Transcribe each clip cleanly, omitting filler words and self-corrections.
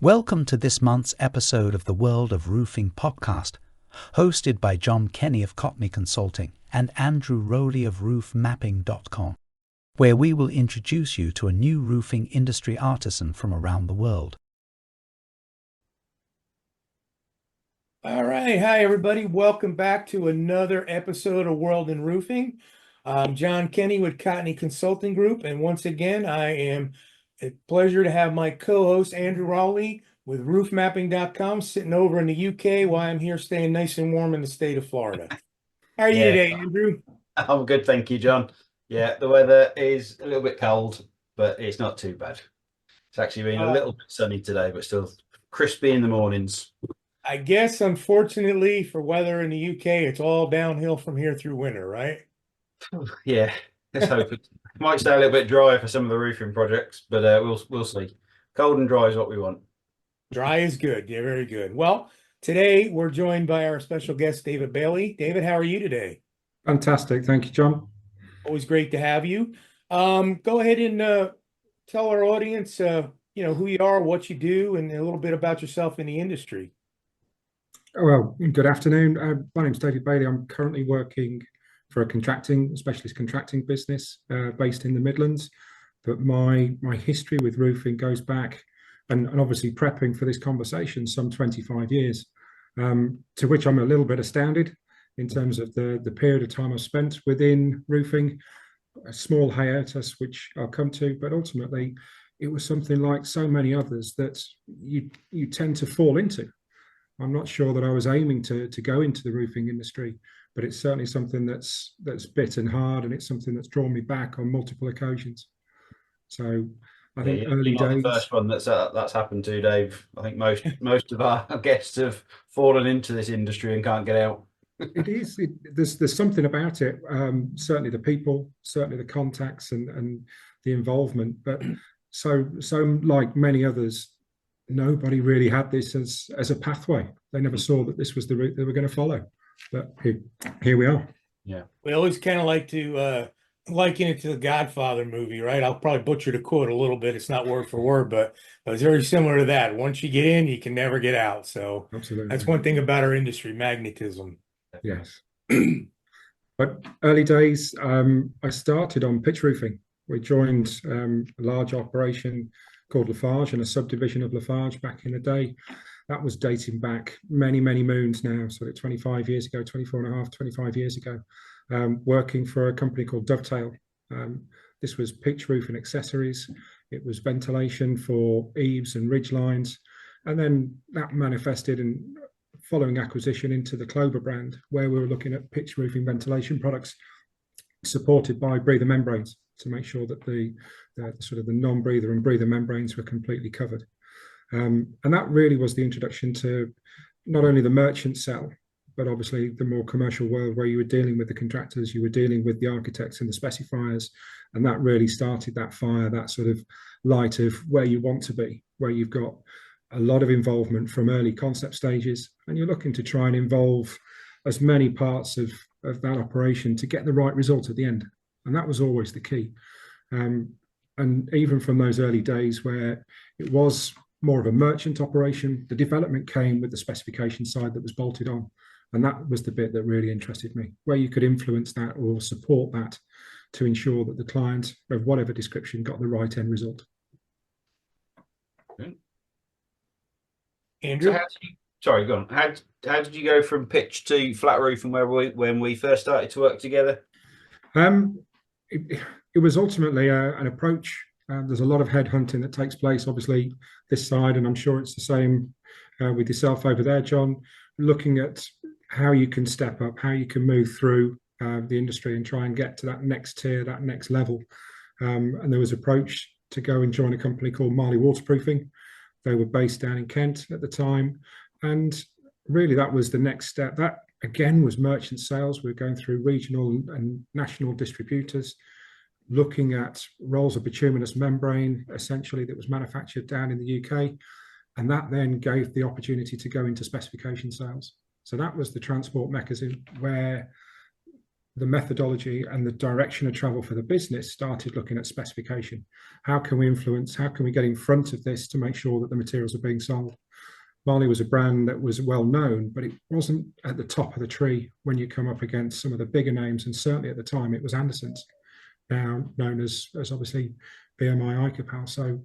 Welcome to this month's episode of the World of Roofing podcast, hosted by John Kenney of Cottney Consulting and Andrew Rowley of roofmapping.com, where we will introduce you to a new roofing industry artisan from around the world. All right. Hi, everybody. Welcome back to another episode of World in Roofing. I'm John Kenney with Cottney Consulting Group. And once again, I am a pleasure to have my co-host, Andrew Rowley with roofmapping.com, sitting over in the UK while I'm here staying nice and warm in the state of Florida. How are you today, Andrew? I'm good, thank you, John. Yeah, the weather is a little bit cold, but it's not too bad. It's actually been a little bit sunny today, but still crispy in the mornings. I guess, unfortunately, for weather in the UK, it's all downhill from here through winter, right? Yeah, let's hope it might stay a little bit dry for some of the roofing projects, but we'll see. Cold and dry is what we want. Dry is good. Yeah, very good. Well, today we're joined by our special guest, David Bailey. David, how are you today? Fantastic. Thank you, John. Always great to have you. Go ahead and tell our audience, who you are, what you do, and a little bit about yourself in the industry. Well, good afternoon. My name's David Bailey. I'm currently working for a specialist contracting business based in the Midlands. But my history with roofing goes back, and obviously prepping for this conversation, some 25 years, to which I'm a little bit astounded in terms of the period of time I've spent within roofing. A small hiatus, which I'll come to, but ultimately it was something like so many others that you tend to fall into. I'm not sure that I was aiming to go into the roofing industry, but it's certainly something that's bitten hard, and it's something that's drawn me back on multiple occasions. So I think early you're not days. the first one that's happened to, Dave. I think most of our guests have fallen into this industry and can't get out. It is. There's something about it. Certainly the people, certainly the contacts, and the involvement. But so like many others, nobody really had this as a pathway. They never saw that this was the route they were going to follow. But here we are. Yeah. We always kind of like to liken it to the Godfather movie, right? I'll probably butcher the quote a little bit. It's not word for word, but it's very similar to that. Once you get in, you can never get out. So Absolutely. That's one thing about our industry, magnetism. Yes. But early days, I started on pitch roofing. We joined a large operation called Lafarge and a subdivision of Lafarge back in the day. That was dating back many, many moons now, sort of 25 years ago, 24 and a half, 25 years ago, working for a company called Dovetail. This was pitch roof and accessories. It was ventilation for eaves and ridge lines. And then that manifested in following acquisition into the Clover brand, where we were looking at pitch roofing ventilation products supported by breather membranes to make sure that the sort of the non-breather and breather membranes were completely covered. And that really was the introduction to not only the merchant sell, but obviously the more commercial world, where you were dealing with the contractors, you were dealing with the architects and the specifiers. And that really started that fire, that sort of light of where you want to be, where you've got a lot of involvement from early concept stages, and you're looking to try and involve as many parts of that operation to get the right result at the end. And that was always the key. And even from those early days where it was more of a merchant operation, the development came with the specification side that was bolted on. And that was the bit that really interested me, where you could influence that or support that to ensure that the client of whatever description got the right end result. Andrew? Sorry, go on. How did you go from pitch to flat roof, and when we first started to work together? It was ultimately an approach. There's a lot of headhunting that takes place, obviously, this side, and I'm sure it's the same with yourself over there, John, looking at how you can step up, how you can move through the industry and try and get to that next tier, that next level. And there was approach to go and join a company called Marley Waterproofing. They were based down in Kent at the time. And really that was the next step. That again was merchant sales. We were going through regional and national distributors, looking at rolls of bituminous membrane, essentially, that was manufactured down in the UK. And that then gave the opportunity to go into specification sales. So that was the transport mechanism where the methodology and the direction of travel for the business started looking at specification. How can we influence, how can we get in front of this to make sure that the materials are being sold? Marley was a brand that was well known, but it wasn't at the top of the tree when you come up against some of the bigger names, and certainly at the time it was Anderson's, now known as obviously BMI Icapal. So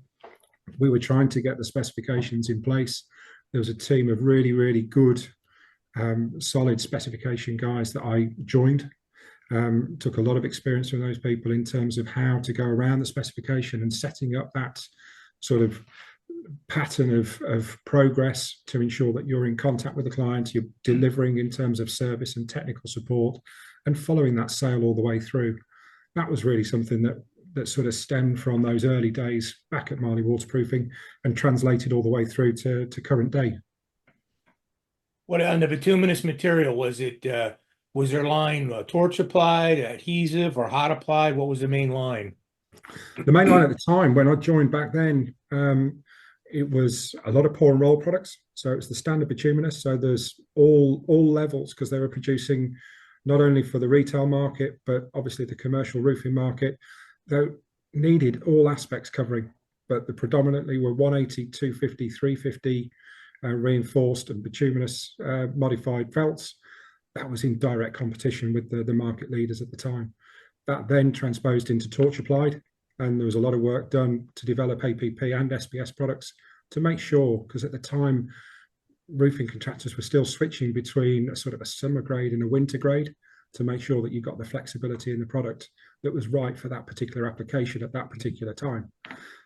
we were trying to get the specifications in place. There was a team of really, really good, solid specification guys that I joined. Took a lot of experience from those people in terms of how to go around the specification and setting up that sort of pattern of progress to ensure that you're in contact with the client, you're delivering in terms of service and technical support, and following that sale all the way through. That was really something that sort of stemmed from those early days back at Marley Waterproofing and translated all the way through to current day. What on the bituminous material, was it was their line torch applied, adhesive, or hot applied? What was the main line? The main line at the time when I joined back then, it was a lot of pour and roll products. So it's the standard bituminous. So there's all levels, because they were producing not only for the retail market, but obviously the commercial roofing market. They needed all aspects covering, but the predominantly were 180, 250, 350 reinforced and bituminous modified felts. That was in direct competition with the market leaders at the time. That then transposed into torch applied, and there was a lot of work done to develop APP and SPS products to make sure, because at the time roofing contractors were still switching between a sort of a summer grade and a winter grade, to make sure that you got the flexibility in the product that was right for that particular application at that particular time.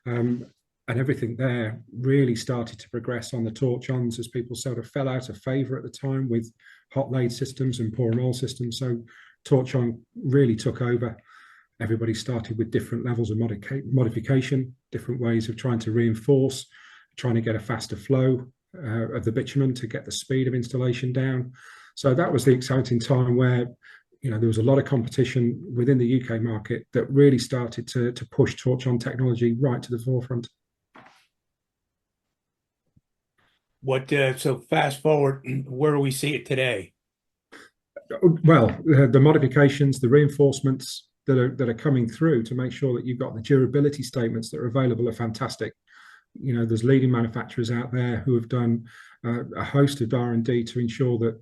And everything there really started to progress on the torch-ons as people sort of fell out of favour at the time with hot laid systems and pour and roll systems. So torch-on really took over. Everybody started with different levels of modification, different ways of trying to reinforce, trying to get a faster flow of the bitumen to get the speed of installation down. So that was the exciting time where, you know, there was a lot of competition within the UK market that really started to push torch-on technology right to the forefront. So fast forward, where do we see it today? Well, the modifications, the reinforcements that are coming through to make sure that you've got the durability statements that are available are fantastic. You know, there's leading manufacturers out there who have done a host of R&D to ensure that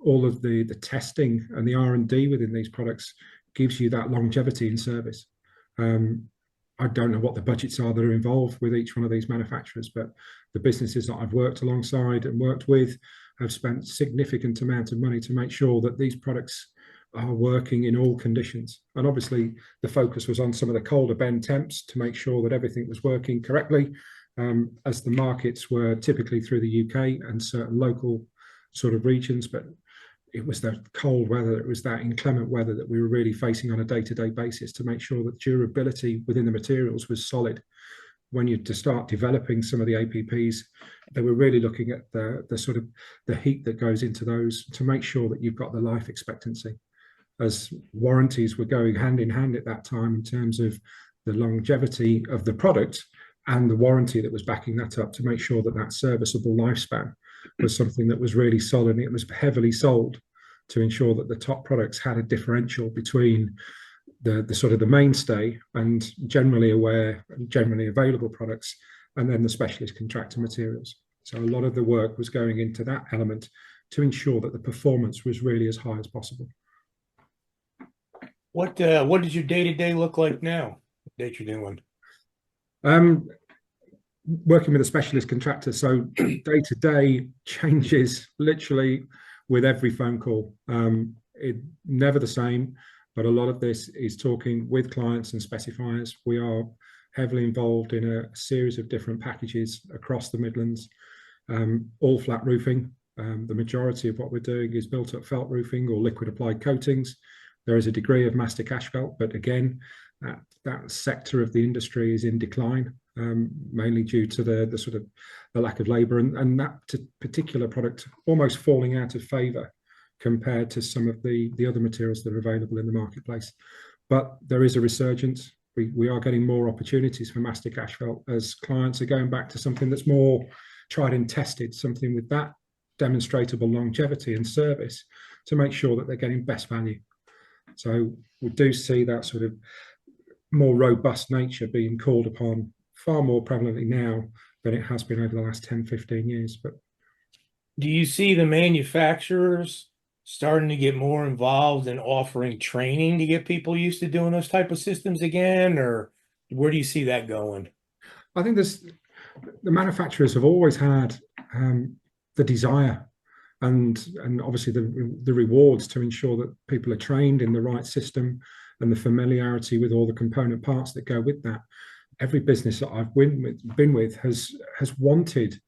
all of the testing and the R&D within these products gives you that longevity in service. I don't know what the budgets are that are involved with each one of these manufacturers, but the businesses that I've worked alongside and worked with have spent significant amount of money to make sure that these products are working in all conditions. And obviously the focus was on some of the colder bend temps to make sure that everything was working correctly, as the markets were typically through the UK and certain local sort of regions. But it was the cold weather, it was that inclement weather that we were really facing on a day-to-day basis to make sure that durability within the materials was solid. When you to start developing some of the APPs, they were really looking at the sort of the heat that goes into those to make sure that you've got the life expectancy, as warranties were going hand in hand at that time in terms of the longevity of the product and the warranty that was backing that up to make sure that that serviceable lifespan was something that was really solid. And it was heavily sold to ensure that the top products had a differential between the sort of the mainstay and generally aware and generally available products, and then the specialist contractor materials. So a lot of the work was going into that element to ensure that the performance was really as high as possible. What does your day-to-day look like now that you're doing? Working with a specialist contractor, so day-to-day changes literally with every phone call. It never the same, but a lot of this is talking with clients and specifiers. We are heavily involved in a series of different packages across the Midlands, all flat roofing. The majority of what we're doing is built up felt roofing or liquid applied coatings. There is a degree of mastic asphalt, but again, that sector of the industry is in decline, mainly due to the sort of the lack of labour and that particular product almost falling out of favour compared to some of the other materials that are available in the marketplace. But there is a resurgence. We are getting more opportunities for mastic asphalt as clients are going back to something that's more tried and tested, something with that demonstrable longevity and service to make sure that they're getting best value. So we do see that sort of more robust nature being called upon far more prevalently now than it has been over the last 10, 15 years. But Do you see the manufacturers starting to get more involved in offering training to get people used to doing those type of systems again, or where do you see that going? I think the manufacturers have always had the desire and obviously the rewards to ensure that people are trained in the right system and the familiarity with all the component parts that go with that. Every business that I've been with has wanted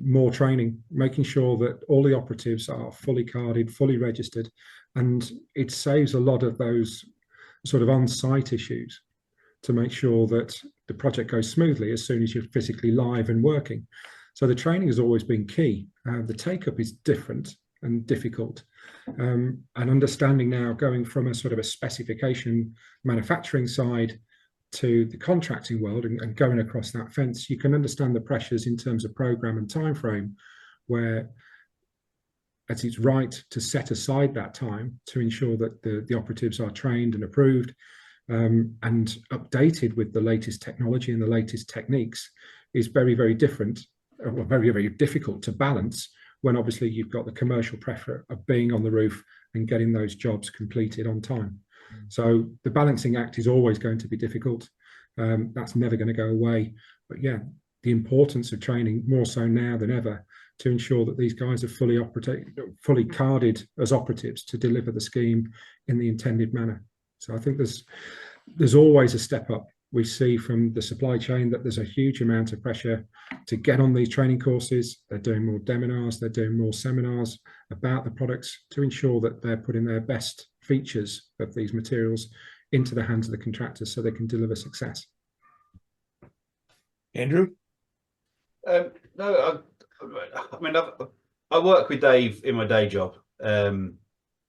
more training, making sure that all the operatives are fully carded, fully registered, and it saves a lot of those sort of on-site issues to make sure that the project goes smoothly as soon as you're physically live and working. So the training has always been key. The take-up is different and difficult. And understanding now, going from a sort of a specification manufacturing side to the contracting world and going across that fence, you can understand the pressures in terms of program and time frame, where it's right to set aside that time to ensure that the operatives are trained and approved and updated with the latest technology and the latest techniques is very, very different, or very, very difficult to balance when obviously you've got the commercial pressure of being on the roof and getting those jobs completed on time. So the balancing act is always going to be difficult. That's never going to go away. But yeah, the importance of training more so now than ever to ensure that these guys are fully carded as operatives to deliver the scheme in the intended manner. So I think there's always a step up. We see from the supply chain that there's a huge amount of pressure to get on these training courses. They're doing more seminars, they're doing more seminars about the products to ensure that they're putting their best features of these materials into the hands of the contractors so they can deliver success. Andrew? No, I mean, I work with Dave in my day job.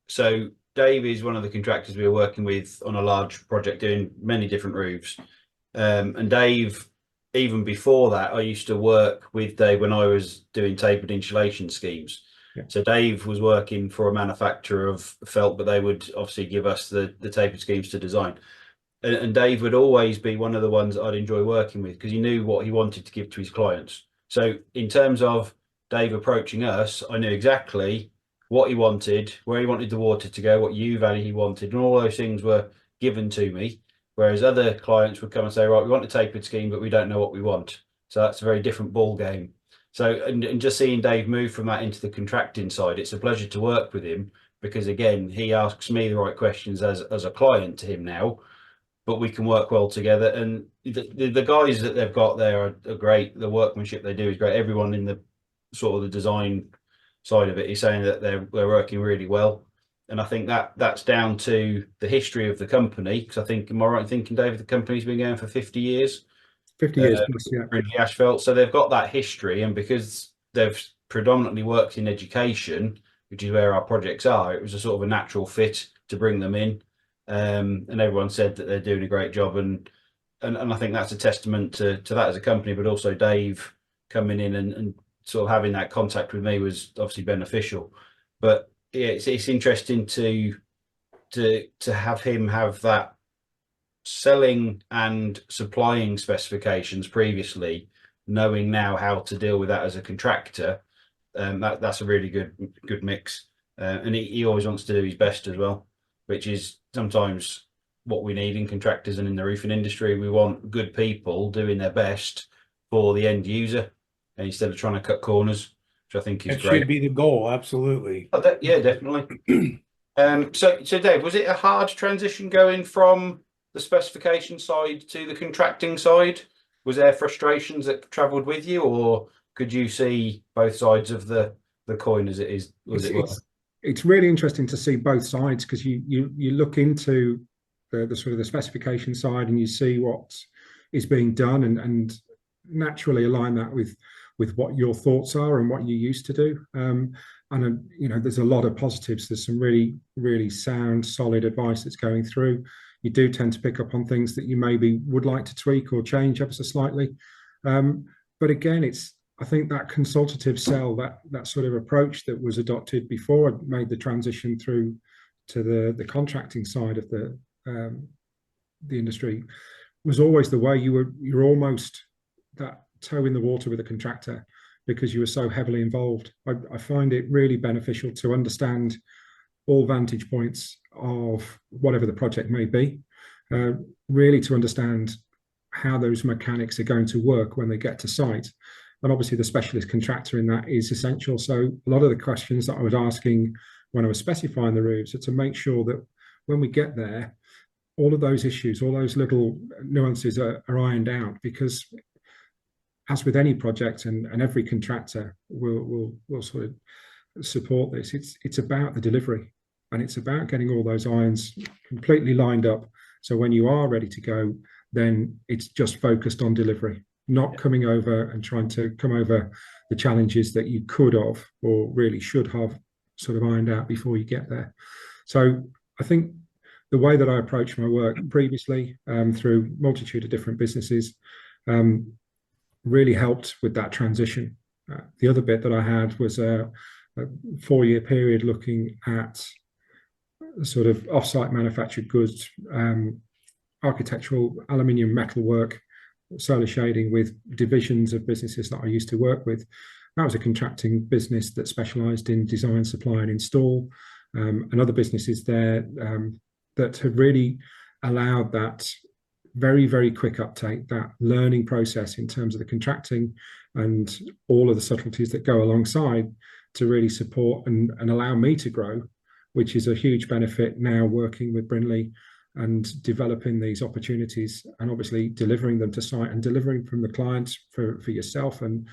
So Dave is one of the contractors we were working with on a large project doing many different roofs. And Dave, even before that, I used to work with Dave when I was doing tapered insulation schemes. Yeah. So Dave was working for a manufacturer of felt, but they would obviously give us the tapered schemes to design. And Dave would always be one of the ones I'd enjoy working with because he knew what he wanted to give to his clients. So in terms of Dave approaching us, I knew exactly what he wanted, where he wanted the water to go, what U value he wanted, and all those things were given to me. Whereas other clients would come and say, right, we want a tapered scheme, but we don't know what we want. So that's a very different ball game. So, and just seeing Dave move from that into the contracting side, it's a pleasure to work with him because again, he asks me the right questions as a client to him now, but we can work well together. And the guys that they've got there are great. The workmanship they do is great. Everyone in the sort of the design side of it is saying that they're working really well. And I think that's down to the history of the company. Because I think, am I right in thinking, David, the company's been going for 50 years? 50 years plus, yeah. Brindley Asphalt. So they've got that history. And because they've predominantly worked in education, which is where our projects are, it was a sort of a natural fit to bring them in. And everyone said that they're doing a great job. And I think that's a testament to that as a company, but also Dave coming in and sort of having that contact with me was obviously beneficial. But yeah, it's interesting to have him have that selling and supplying specifications previously, knowing now how to deal with that as a contractor. That's a really good mix. And he always wants to do his best as well, which is sometimes what we need in contractors and in the roofing industry. We want good people doing their best for the end user instead of trying to cut corners, which I think is great. Should be the goal, absolutely. Yeah, definitely. So Dave, was it a hard transition going from the specification side to the contracting side? Was there frustrations that travelled with you, or could you see both sides of the coin as it is? It's really interesting to see both sides because you look into the sort of the specification side and you see what is being done and naturally align that with what your thoughts are and what you used to do. And you know, there's a lot of positives. There's some really, really sound, solid advice that's going through. You do tend to pick up on things that you maybe would like to tweak or change ever so slightly. But again, I think that consultative sell, that sort of approach that was adopted before I made the transition through to the contracting side of the industry was always the way you're almost that toe in the water with a contractor because you were so heavily involved. I find it really beneficial to understand all vantage points of whatever the project may be, really to understand how those mechanics are going to work when they get to site. And obviously the specialist contractor in that is essential. So a lot of the questions that I was asking when I was specifying the roofs are to make sure that when we get there, all of those issues, all those little nuances are ironed out, because as with any project, and every contractor will sort of support this, it's about the delivery, and it's about getting all those irons completely lined up. So when you are ready to go, then it's just focused on delivery, not coming over and trying to come over the challenges that you could have or really should have sort of ironed out before you get there. So I think the way that I approached my work previously through multitude of different businesses really helped with that transition. The other bit that I had was a 4-year period looking at sort of off-site manufactured goods, architectural, aluminium, metalwork, solar shading with divisions of businesses that I used to work with. That was a contracting business that specialised in design, supply and install, and other businesses there that have really allowed that very, very quick uptake, that learning process in terms of the contracting and all of the subtleties that go alongside to really support and allow me to grow, which is a huge benefit now working with Brindley and developing these opportunities and obviously delivering them to site and delivering from the clients for yourself and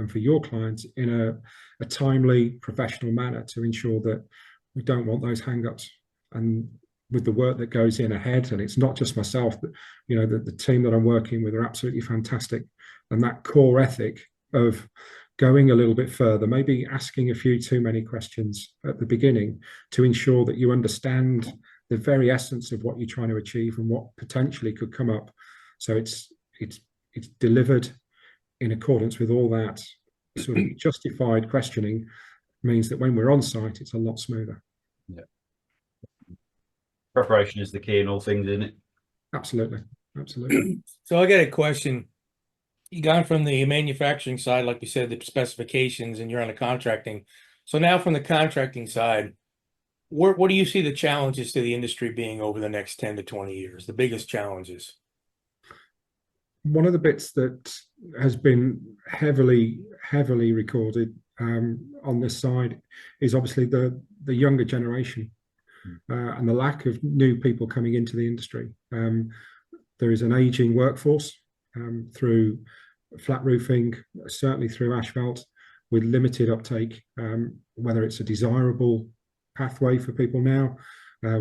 for your clients in a timely, professional manner to ensure that we don't want those hang-ups. And with the work that goes in ahead, and it's not just myself, but you know, the team that I'm working with are absolutely fantastic. And that core ethic of going a little bit further, maybe asking a few too many questions at the beginning to ensure that you understand the very essence of what you're trying to achieve and what potentially could come up. So it's delivered in accordance with all that sort of justified questioning, means that when we're on site, it's a lot smoother. Yeah. Preparation is the key in all things, isn't it? Absolutely. Absolutely. So I got a question. You gone from the manufacturing side, like we said, the specifications, and you're on the contracting. So now from the contracting side, what do you see the challenges to the industry being over the next 10 to 20 years? The biggest challenges? One of the bits that has been heavily recorded on this side is obviously the younger generation and the lack of new people coming into the industry. There is an aging workforce through flat roofing, certainly through asphalt, with limited uptake, whether it's a desirable pathway for people now,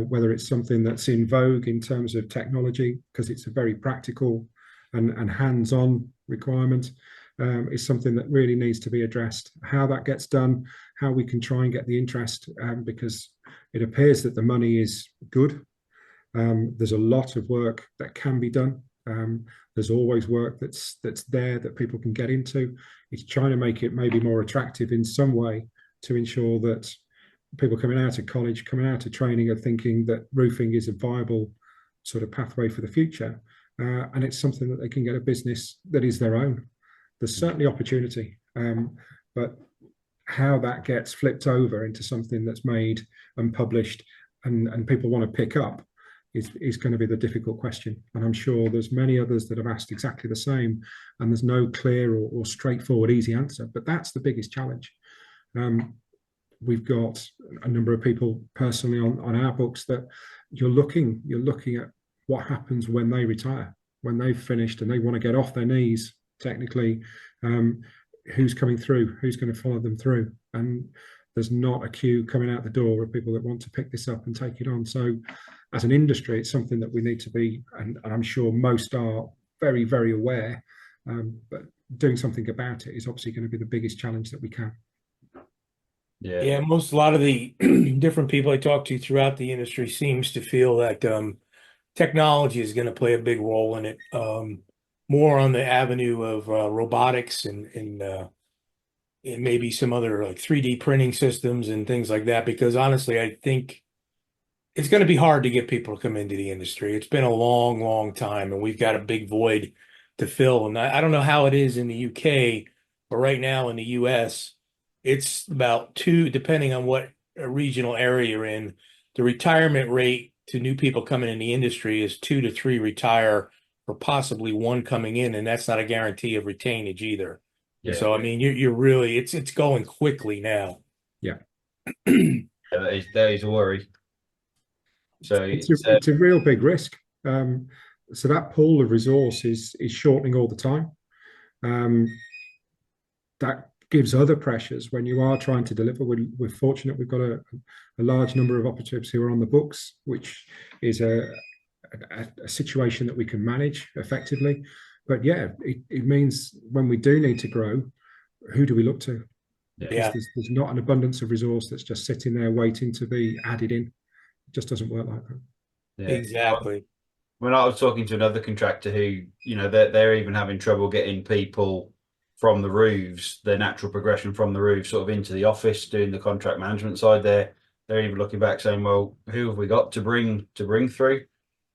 whether it's something that's in vogue in terms of technology, because it's a very practical and hands-on requirement, is something that really needs to be addressed. How that gets done, how we can try and get the interest, because it appears that the money is good. There's a lot of work that can be done. There's always work that's there that people can get into. It's trying to make it maybe more attractive in some way to ensure that people coming out of college, coming out of training, are thinking that roofing is a viable sort of pathway for the future. And it's something that they can get a business that is their own. There's certainly opportunity, but how that gets flipped over into something that's made and published and people want to pick up is going to be the difficult question. And I'm sure there's many others that have asked exactly the same, and there's no clear or straightforward easy answer, but that's the biggest challenge. We've got a number of people personally on our books that you're looking at what happens when they retire, when they've finished and they want to get off their knees technically. Who's coming through, who's going to follow them through? And there's not a queue coming out the door of people that want to pick this up and take it on. So as an industry, it's something that we need to be, and I'm sure most are very, very aware, but doing something about it is obviously going to be the biggest challenge that we can. Yeah, a lot of the different people I talk to throughout the industry seems to feel that technology is going to play a big role in it, more on the avenue of robotics and maybe some other like 3D printing systems and things like that. Because honestly, I think it's going to be hard to get people to come into the industry. It's been a long, long time, and we've got a big void to fill. And I don't know how it is in the UK, but right now in the US, it's about two, depending on what regional area you're in, the retirement rate to new people coming in the industry is 2 to 3 retire, or possibly one coming in, and that's not a guarantee of retainage either. Yeah. So I mean, you're really it's going quickly now. Yeah. That is a worry. So it's a real big risk. So that pool of resource is shortening all the time. That gives other pressures when you are trying to deliver. We're fortunate we've got a large number of operatives who are on the books, which is a situation that we can manage effectively. But yeah, it means when we do need to grow, who do we look to? Yeah. There's not an abundance of resource that's just sitting there waiting to be added in. It just doesn't work like that. Yeah. Exactly. When I was talking to another contractor who, you know, they're even having trouble getting people from the roofs, their natural progression from the roof sort of into the office, doing the contract management side there. They're even looking back saying, well, who have we got to bring through?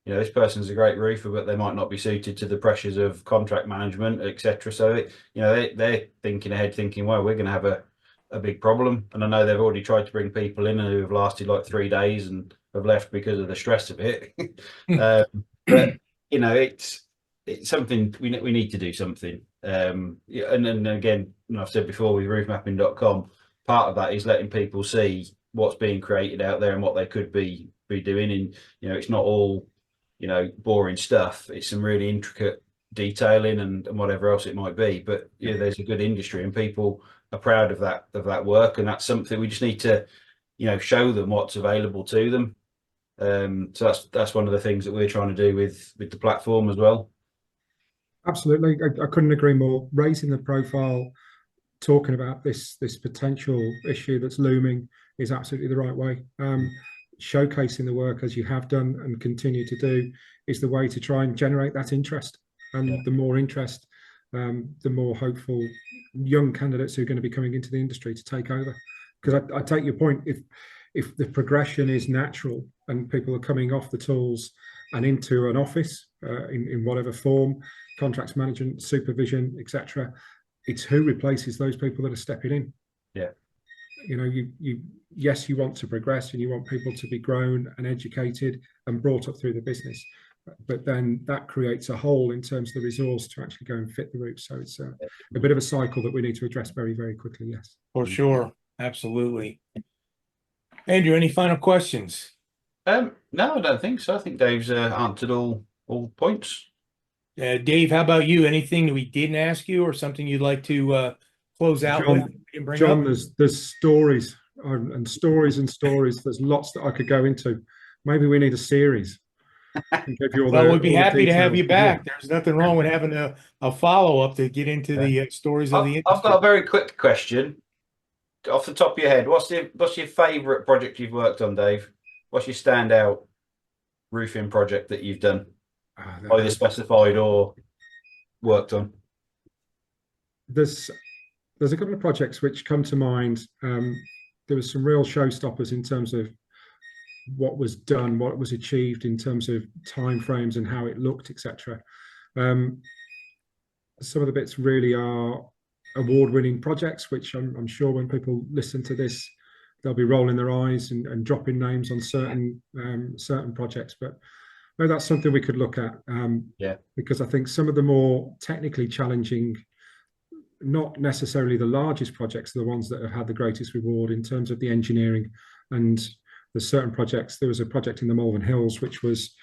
You know, this person's a great roofer, but they might not be suited to the pressures of contract management, etc. So, you know, they're thinking ahead, thinking, well, we're going to have a big problem. And I know they've already tried to bring people in who have lasted like 3 days and have left because of the stress of it. But you know, it's something we need to do something. And then again, you know, I've said before with roofmapping.com, part of that is letting people see what's being created out there and what they could be doing. And you know, it's not all, you know, boring stuff. It's some really intricate detailing and whatever else it might be. But yeah, there's a good industry and people are proud of that work, and that's something we just need to, you know, show them what's available to them. So that's one of the things that we're trying to do with the platform as well. Absolutely, I couldn't agree more. Raising the profile, talking about this potential issue that's looming is absolutely the right way. Showcasing the work as you have done and continue to do is the way to try and generate that interest. And the more interest, the more hopeful young candidates who are going to be coming into the industry to take over. Because I take your point, if the progression is natural and people are coming off the tools and into an office in whatever form, contracts management, supervision, etc., it's who replaces those people that are stepping in. Yeah. You know, yes, you want to progress and you want people to be grown and educated and brought up through the business, but then that creates a hole in terms of the resource to actually go and fit the roof. So it's a bit of a cycle that we need to address very, very quickly. Yes. For sure. Absolutely. Andrew, any final questions? No, I don't think so. I think Dave's answered all points. Dave, how about you? Anything that we didn't ask you or something you'd like to close out with? John, there's stories and stories and stories. There's lots that I could go into. Maybe we need a series. Well, we'd be happy to have you back. There's nothing wrong with having a follow-up to get into the stories of the industry. I've got a very quick question. Off the top of your head, what's your favourite project you've worked on, Dave? What's your standout roofing project that you've done, either specified or worked on? There's a couple of projects which come to mind. There was some real showstoppers in terms of what was done, what was achieved in terms of timeframes and how it looked, etc. Some of the bits really are award-winning projects, which I'm sure when people listen to this, they'll be rolling their eyes and dropping names on certain projects. But maybe that's something we could look at. Because I think some of the more technically challenging, not necessarily the largest projects, are the ones that have had the greatest reward in terms of the engineering. And there's certain projects. There was a project in the Malvern Hills which was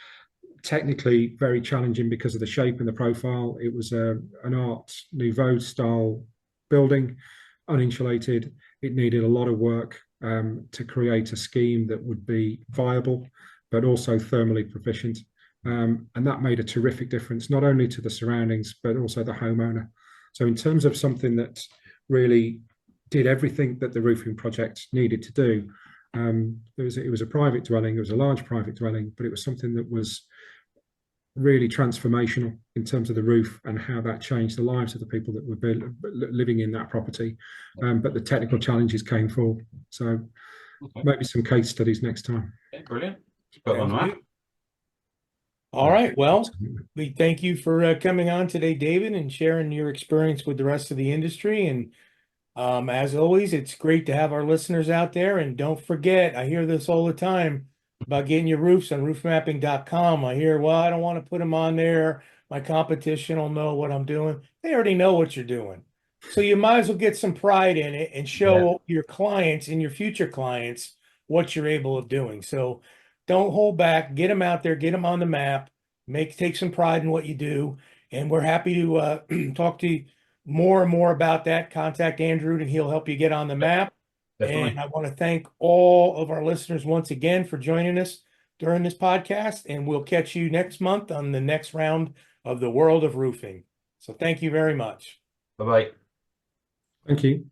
technically very challenging because of the shape and the profile. It was an Art Nouveau style building, uninsulated. It needed a lot of work to create a scheme that would be viable, but also thermally proficient. And that made a terrific difference, not only to the surroundings, but also the homeowner. So in terms of something that really did everything that the roofing project needed to do, it was a private dwelling, it was a large private dwelling, but it was something that was really transformational in terms of the roof and how that changed the lives of the people that were living in that property. But the technical challenges came forward. So maybe some case studies next time. Okay, brilliant. Put on Sounds that. good. All right. Well, Absolutely. we thank you for coming on today, David, and sharing your experience with the rest of the industry. And as always, it's great to have our listeners out there. And don't forget, I hear this all the time about getting your roofs on roofmapping.com. I hear, well, I don't want to put them on there. My competition will know what I'm doing. They already know what you're doing. So you might as well get some pride in it and show your clients and your future clients what you're able of doing. So don't hold back. Get them out there. Get them on the map. Take some pride in what you do. And we're happy to talk to you more and more about that. Contact Andrew and he'll help you get on the map. Definitely. And I want to thank all of our listeners once again for joining us during this podcast. And we'll catch you next month on the next round of the World of Roofing. So thank you very much. Bye-bye. Thank you.